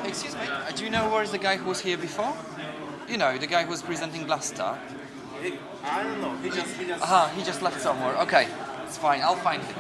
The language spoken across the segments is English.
Excuse me, do you know where is the guy who was here before? You know, the guy who was presenting Blaster. I don't know. He just. He just left somewhere. Okay, it's fine. I'll find him.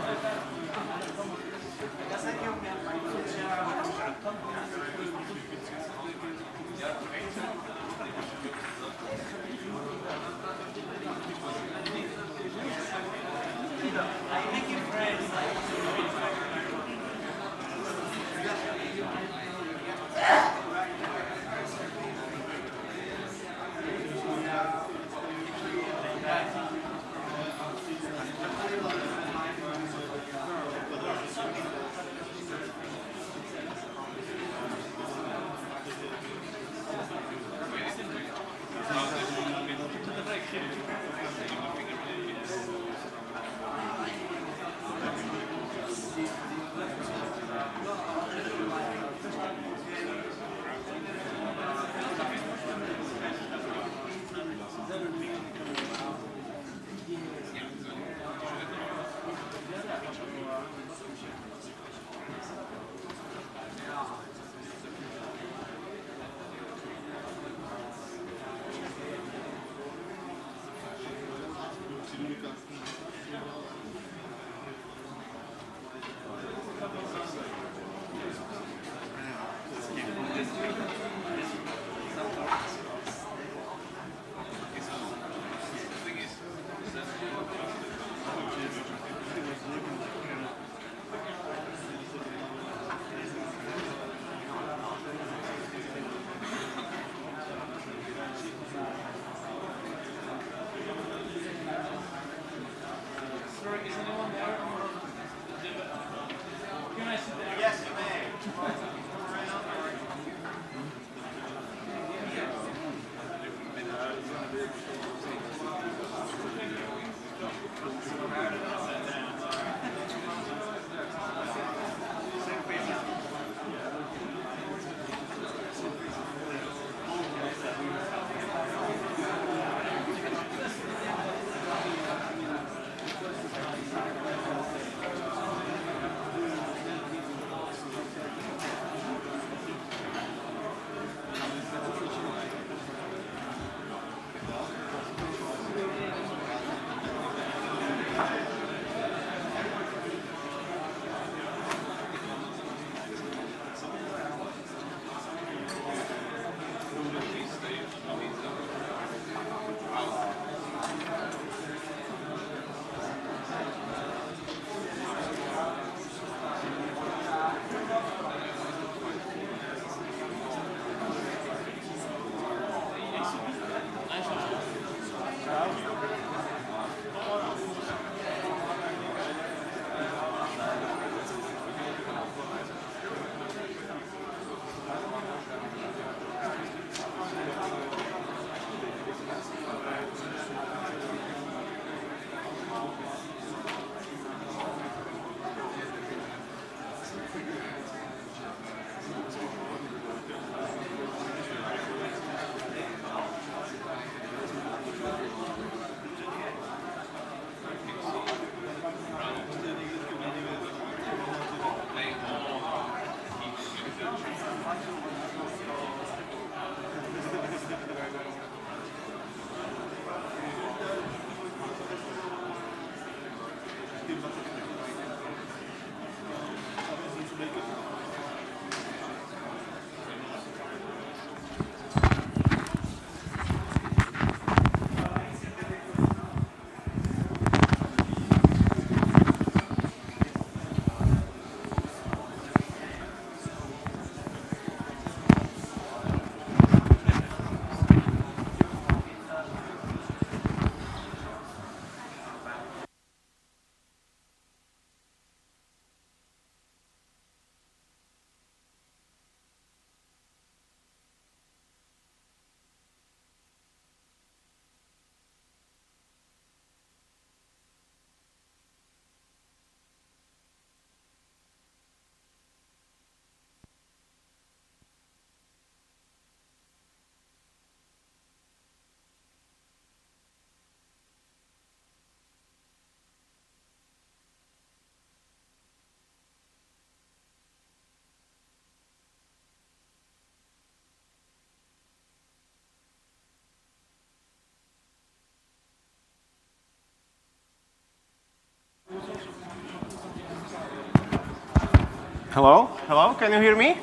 Hello? Hello? Can you hear me?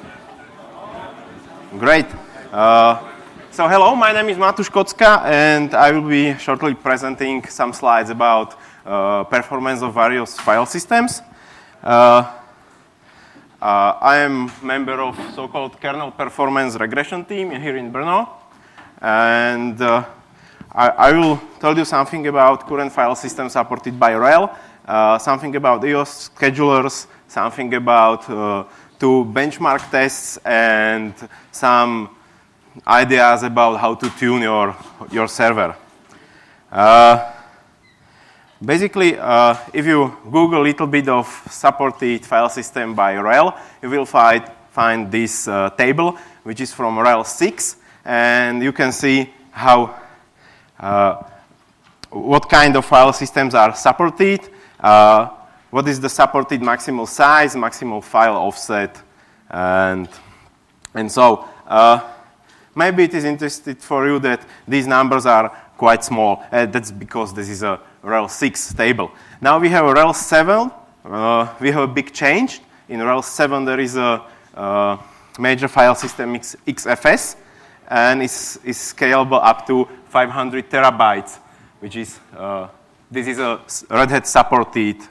Great. So hello, my name is Matúš Kocka, and I will be shortly presenting some slides about performance of various file systems. I am member of so-called kernel performance regression team here in Brno, and I will tell you something about current file systems supported by RHEL, something about EOS schedulers, something about two benchmark tests, and some ideas about how to tune your server. Basically, if you Google a little bit of supported file system by RHEL, you will find this table, which is from RHEL 6, and you can see how what kind of file systems are supported, what is the supported maximal size, maximal file offset, and so. Maybe it is interesting for you that these numbers are quite small. That's because this is a RHEL 6 table. Now we have a RHEL 7. We have a big change. In RHEL 7, there is a major file system XFS, and it's scalable up to 500 terabytes, which is this is a Red Hat supported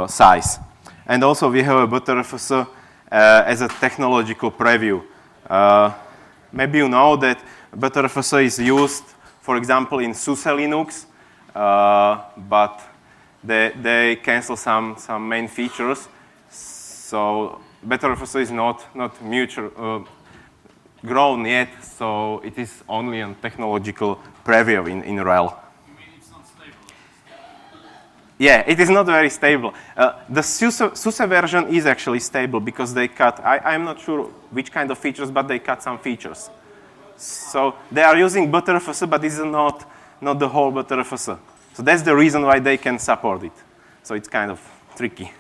size. And also we have a Btrfs as a technological preview. Maybe you know that Btrfs is used, for example, in SUSE Linux, but they cancel some main features. So Btrfs is not mutual grown yet, so it is only a technological preview in RHEL. You mean it's not stable? Yeah, it is not very stable. The SUSE version is actually stable because they cut, I'm not sure which kind of features, but they cut some features. So they are using Btrfs, but this is not the whole Btrfs. So that's the reason why they can support it. So it's kind of tricky.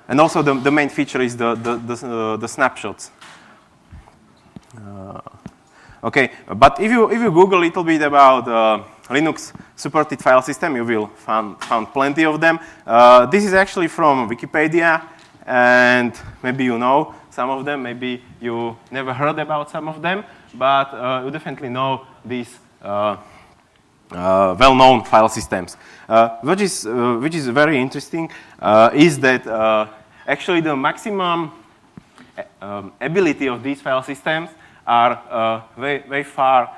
And also the main feature is the snapshots. Okay, but if you Google a little bit about Linux supported file system, you will find plenty of them. This is actually from Wikipedia, and maybe you know some of them. Maybe you never heard about some of them, but you definitely know these well-known file systems. Which is very interesting is that actually the maximum ability of these file systems are very far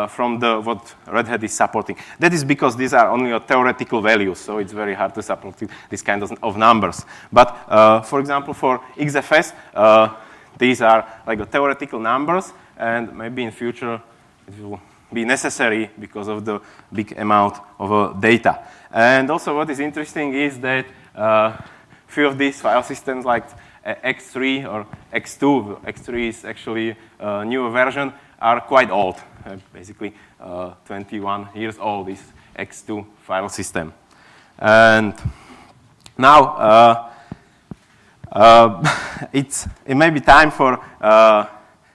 from what Red Hat is supporting. That is because these are only theoretical values, so it's very hard to support this kind of numbers. But for example, for XFS, these are like theoretical numbers, and maybe in future it will be necessary because of the big amount of data. And also what is interesting is that few of these file systems like X3 or X2, X3 is actually a newer version, are quite old. Basically 21 years old is X2 file system. And now it may be time for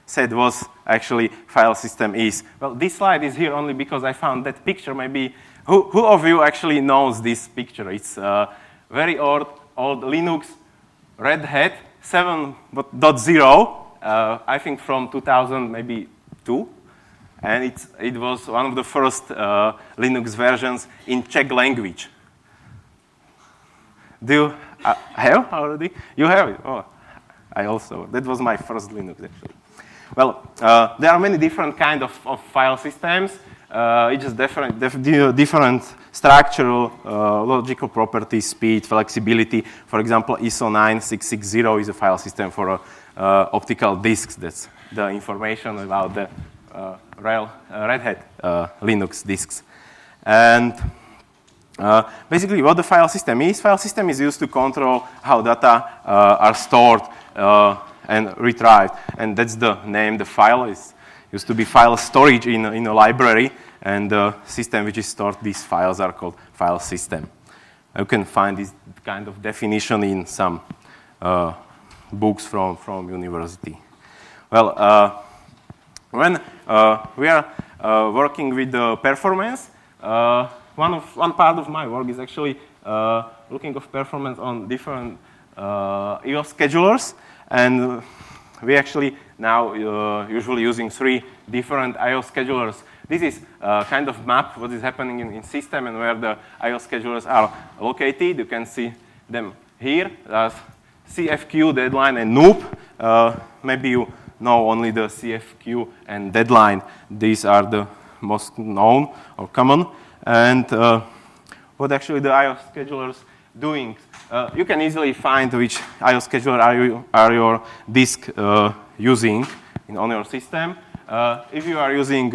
said was actually file system is. Well, this slide is here only because I found that picture. Maybe who of you actually knows this picture? It's very old Linux Red Hat 7.0, I think from 2000 maybe 2, and it was one of the first Linux versions in Czech language. Do you have already? You have it. Oh, I also. That was my first Linux actually. Well, there are many different kind of file systems. It's just different structural, logical properties, speed, flexibility. For example, ISO 9660 is a file system for optical disks. That's the information about the Red Hat Linux disks. And basically what the file system is used to control how data are stored and retrieved. And that's the name. The file is used to be file storage in a library, and the system which is stored these files are called file system. You can find this kind of definition in some books from university. Well, when we are working with the performance, one part of my work is actually looking of performance on different IO schedulers, and we actually now usually using 3 different IO schedulers. This is kind of map what is happening in system and where the IO schedulers are located. You can see them here. There's CFQ, deadline, and NOOP. Maybe you know only the CFQ and deadline. These are the most known or common. And what actually the IO schedulers doing? You can easily find which IO scheduler are your disk using on your system. If you are using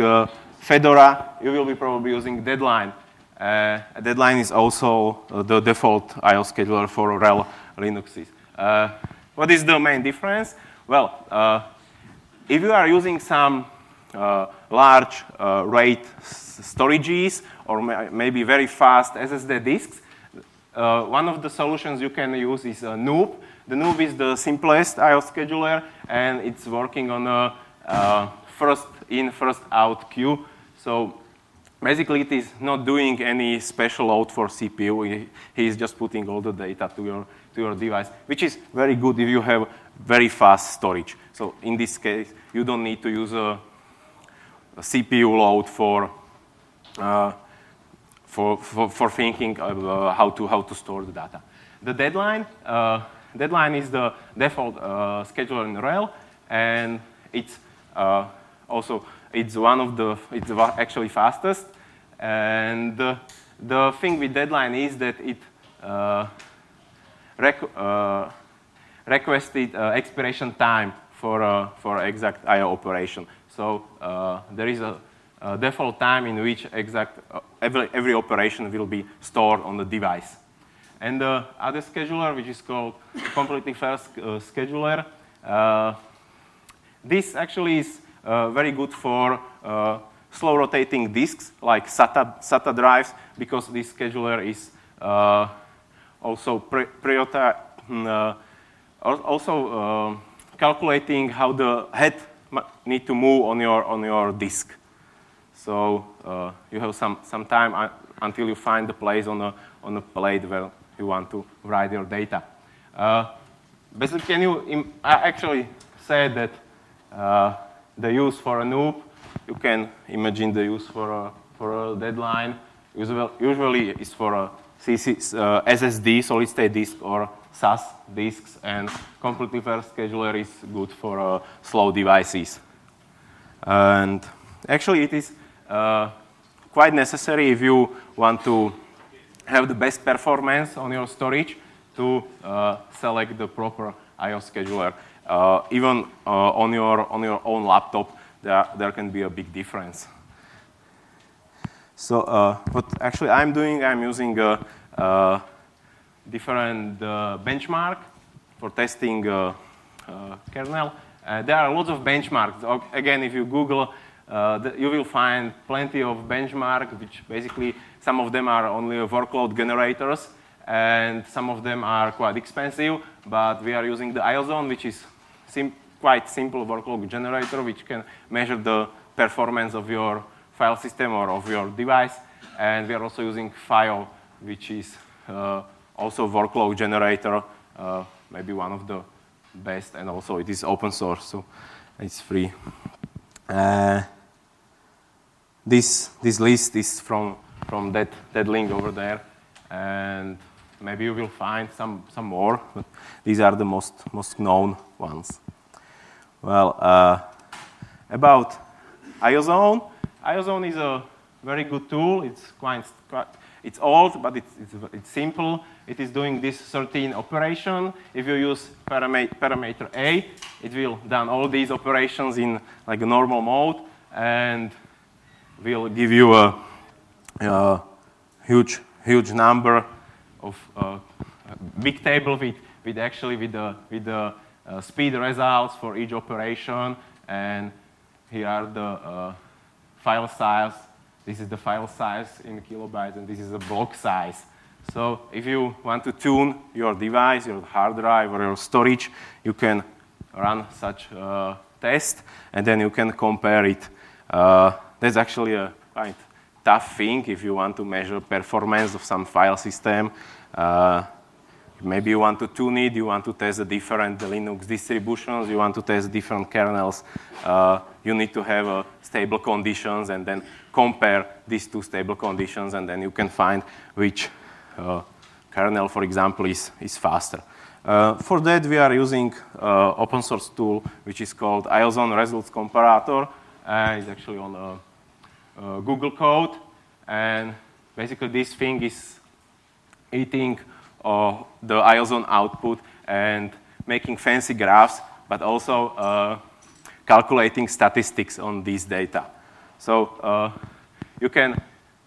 Fedora, you will be probably using deadline. Deadline is also the default IO scheduler for RHEL Linuxes. What is the main difference? Well, if you are using some large RAID storages or maybe very fast SSD disks, one of the solutions you can use is NOOP. The NOOP is the simplest IO scheduler, and it's working on a first in, first out queue. So basically, it is not doing any special load for CPU. He is just putting all the data to your device, which is very good if you have very fast storage. So in this case, you don't need to use a CPU load for thinking how to store the data. The deadline is the default scheduler in RHEL, and it's it's actually fastest. And the thing with deadline is that it requested expiration time for exact IO operation. So there is a default time in which every operation will be stored on the device. And the other scheduler, which is called completely fair scheduler, this actually is very good for slow rotating disks like SATA drives, because this scheduler is also calculating how the head need to move on your disk. So you have some time until you find the place on a plate where you want to write your data. Basically, I actually said that the use for a NOOP, you can imagine the use for a deadline. Usually is for a SSD, solid state disk, or SAS disks, and completely fair scheduler is good for slow devices. And actually, it is quite necessary if you want to have the best performance on your storage to select the proper IO scheduler. Even on your own laptop, there can be a big difference. So what actually I'm doing, I'm using a different benchmark for testing kernel. There are lots of benchmarks. Again, if you Google, you will find plenty of benchmarks, which basically some of them are only workload generators, and some of them are quite expensive. But we are using the IOZone, which is quite simple workload generator, which can measure the performance of your file system or of your device. And we are also using File, which is also workload generator, maybe one of the best, and also it is open source, so it's free. This list is from that link over there, and maybe you will find some more, but these are the most known ones. Well, about IOZone. IOZone is a very good tool. It's old, but it's simple. It is doing this 13 operation. If you use parameter A, it will done all these operations in like a normal mode, and will give you a huge number of big table with the speed results for each operation, and here are the file size. This is the file size in kilobytes, and this is the block size. So if you want to tune your device, your hard drive, or your storage, you can run such a test, and then you can compare it. There's actually a tough thing if you want to measure performance of some file system. Maybe you want to tune it, you want to test the different Linux distributions, you want to test different kernels. You need to have stable conditions and then compare these two stable conditions, and then you can find which kernel, for example, is faster. For that, we are using open source tool, which is called IOZone Results Comparator. It's actually on Google Code. And basically, this thing is eating the IOZone output and making fancy graphs, but also calculating statistics on these data. So you can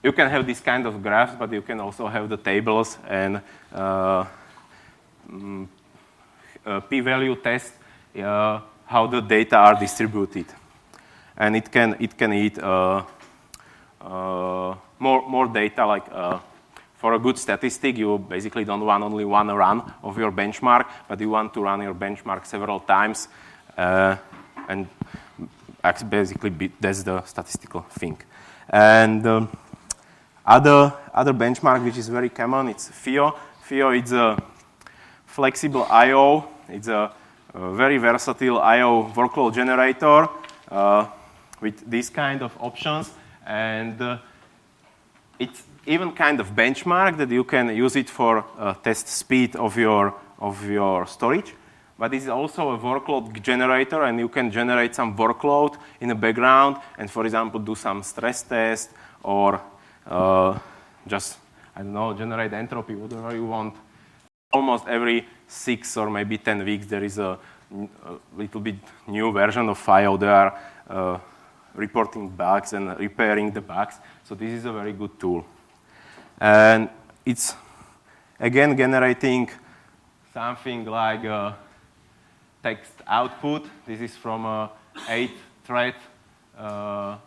have this kind of graphs, but you can also have the tables and p-value test how the data are distributed. And it can eat more data. Like for a good statistic, you basically don't want only one run of your benchmark, but you want to run your benchmark several times, and basically that's the statistical thing. And other benchmark which is very common, it's FIO. FIO is a flexible I/O. It's a very versatile I/O workload generator with these kind of options, and it's even kind of benchmark that you can use it for test speed of your storage. But it's also a workload generator, and you can generate some workload in the background and, for example, do some stress test or just, I don't know, generate entropy, whatever you want. Almost every 6 or maybe 10 weeks, there is a little bit new version of FIO. They are reporting bugs and repairing the bugs. So this is a very good tool. And it's, again, generating something like text output. This is from a 8-thread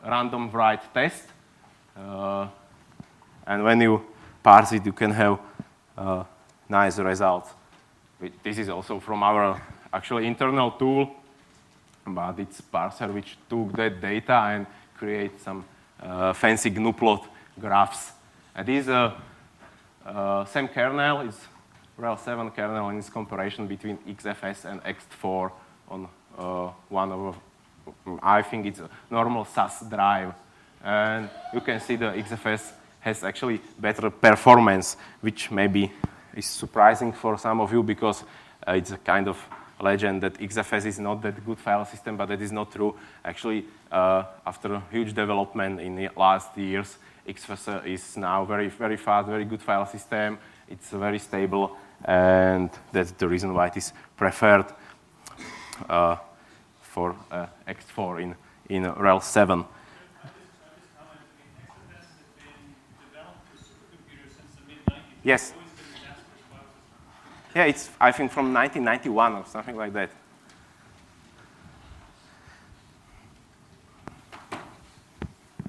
random write test. And when you parse it, you can have nice results. This is also from our actually internal tool, but it's parser which took that data and create some fancy GNU plot graphs. And this same kernel is RHEL 7 kernel in this comparison between XFS and Ext4 on one of, I think it's a normal SAS drive. And you can see the XFS has actually better performance, which maybe is surprising for some of you because it's a kind of legend that XFS is not that good file system, but that is not true. Actually, after a huge development in the last years, XFS is now very, very fast, very good file system. It's very stable, and that's the reason why it is preferred for Ext4 in RHEL 7. Yes. Yeah, it's, I think, from 1991 or something like that.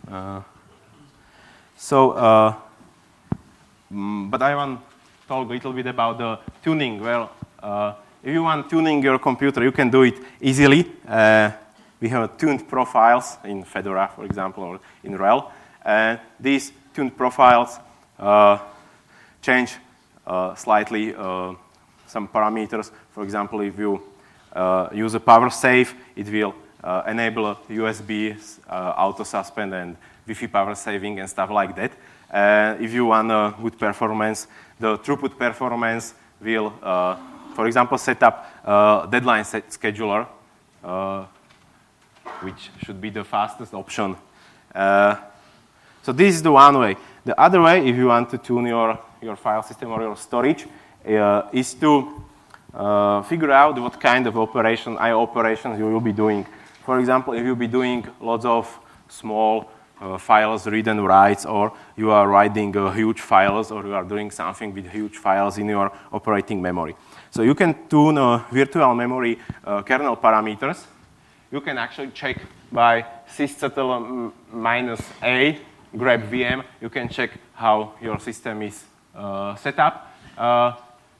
But I want to talk a little bit about the tuning. Well, if you want tuning your computer, you can do it easily. We have tuned profiles in Fedora, for example, or in RHEL. These tuned profiles change slightly some parameters. For example, if you use a power save, it will enable USB auto suspend and Wi-Fi power saving and stuff like that. If you want a good performance, the throughput performance will, for example, set up a deadline scheduler, which should be the fastest option. So this is the one way. The other way, if you want to tune your file system or your storage, is to figure out what kind of I/O operations you will be doing. For example, if you'll be doing lots of small files, read and writes, or you are writing huge files, or you are doing something with huge files in your operating memory. So you can tune virtual memory kernel parameters. You can actually check by sysctl -a grep VM. You can check how your system is set up.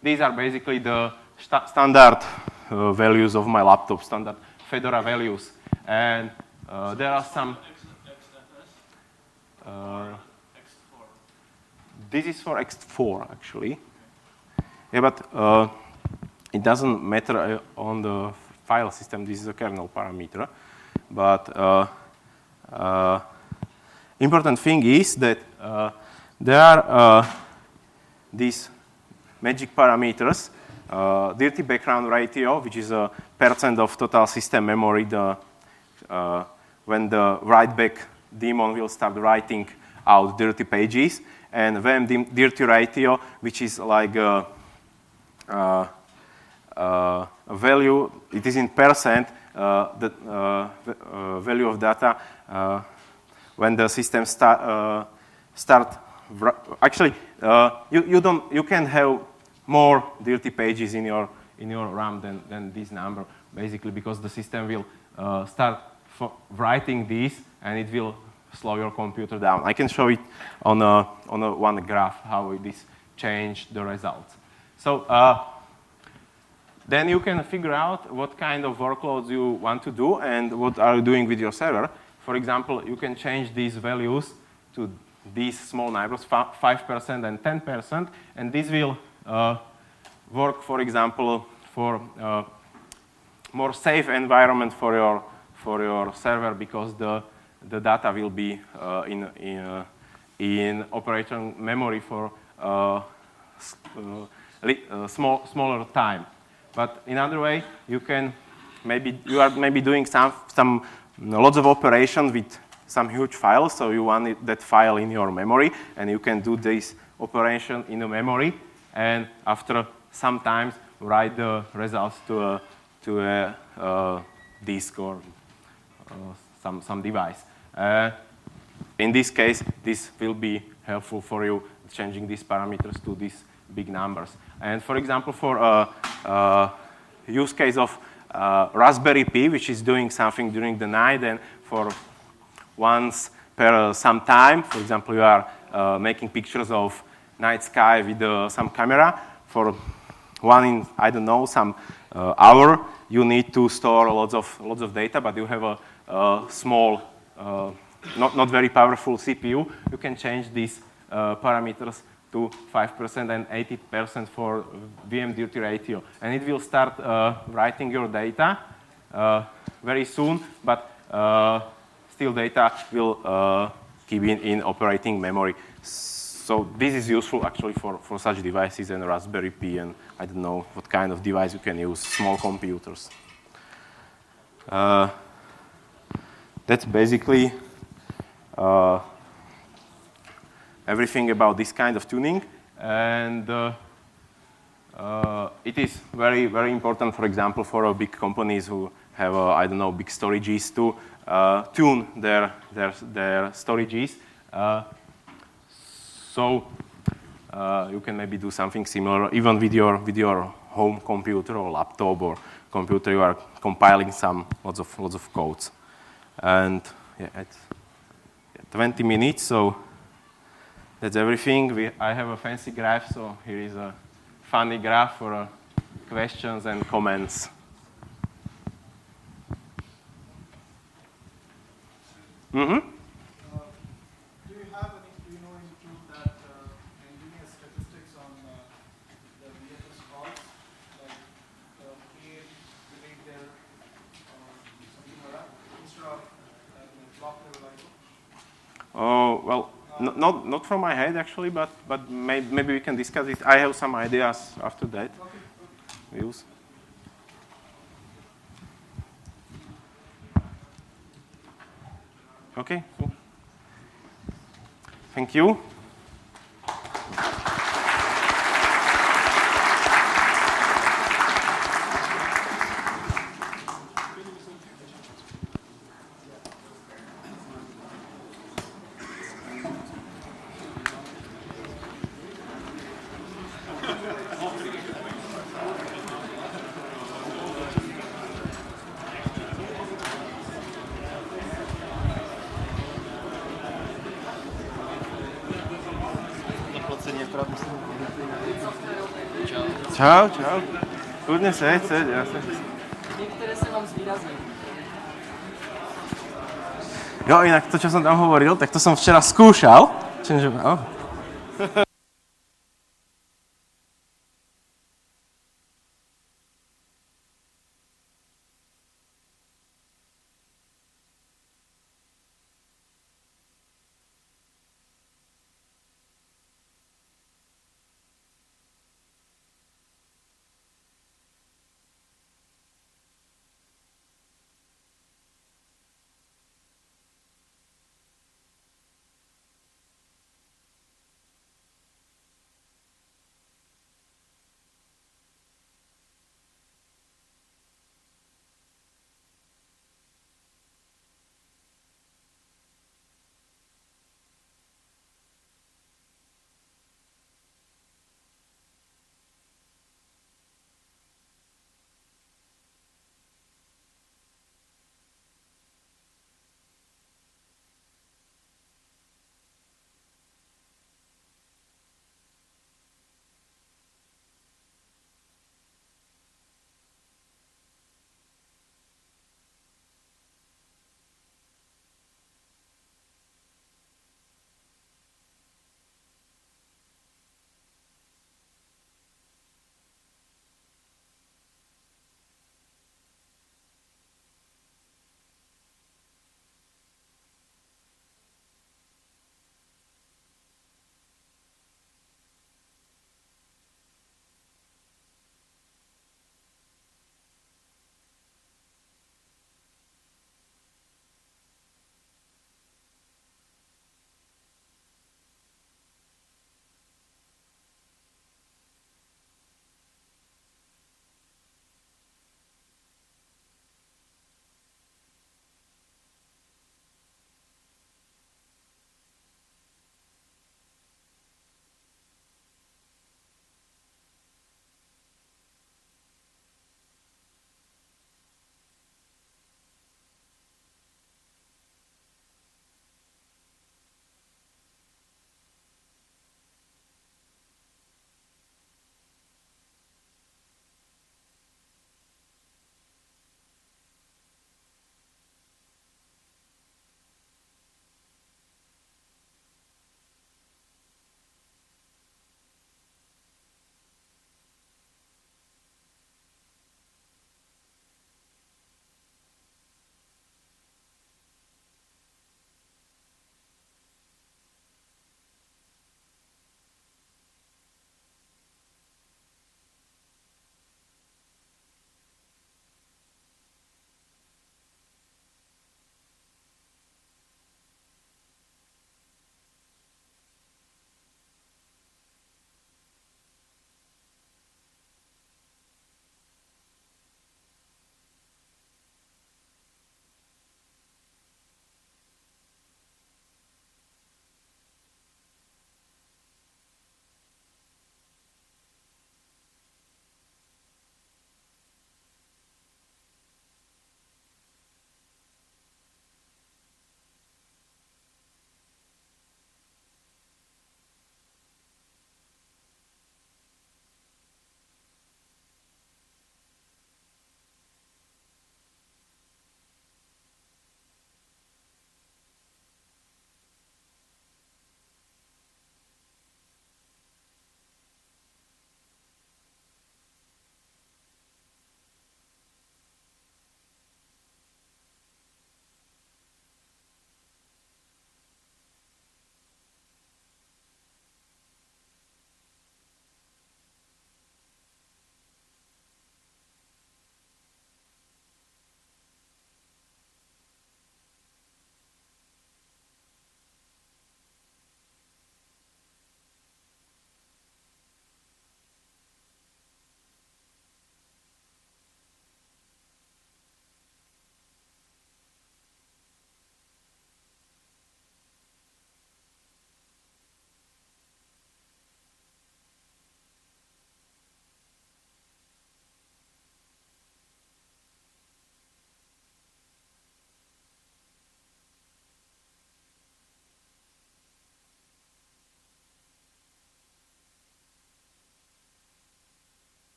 These are basically the standard values of my laptop, standard Fedora values. And there are some... this is for X4 actually. Yeah, but it doesn't matter on the file system. This is a kernel parameter. But important thing is that there are these magic parameters, dirty background ratio, which is a % of total system memory when the write-back daemon will start writing out dirty pages, and VM dirty ratio, which is like a value, it is in percent, the value of data when the system start. Actually, you can have more dirty pages in your RAM than this number, basically, because the system will start writing this, and it will slow your computer down. I can show it on one graph how this changed the results. So then you can figure out what kind of workloads you want to do and what are you doing with your server. For example, you can change these values to these small numbers, 5% and 10%, and this will work, for example, for more safe environment for your server, because the data will be in operation memory for smaller time. But in other way, you are maybe doing some lots of operations with some huge files, so you want that file in your memory, and you can do this operation in the memory, and after some time write the results to a disk or some device. In this case, this will be helpful for you, changing these parameters to these big numbers. And for example, for use case of Raspberry Pi, which is doing something during the night, and for once per some time, for example, you are making pictures of night sky with some camera, for I don't know, some hour, you need to store lots of data, but you have a small, not very powerful CPU. You can change these parameters to 5% and 80% for VM dirty ratio. And it will start writing your data very soon, but still data will keep in operating memory. So this is useful actually for such devices and Raspberry Pi, and I don't know what kind of device you can use, small computers. That's basically everything about this kind of tuning. And it is very, very important, for example, for big companies who have, I don't know, big storages to tune their storages. So you can maybe do something similar, even with your home computer or laptop or computer. You are compiling lots of codes. And yeah, it's 20 minutes, so that's everything. I have a fancy graph, so here is a funny graph for questions and comments. Mm-hmm. Do you know any tool that can give me statistics on the VFS calls, like create, delete their something like that, instead of block level IO? Oh, well, not from my head actually, but maybe we can discuss it. I have some ideas after that. Okay. Views. Okay, cool. Thank you. Čau. Kudne seď. Niektoré sa vám zvýrazní. Jo, inak to, čo som tam hovoril, tak to som včera skúšal.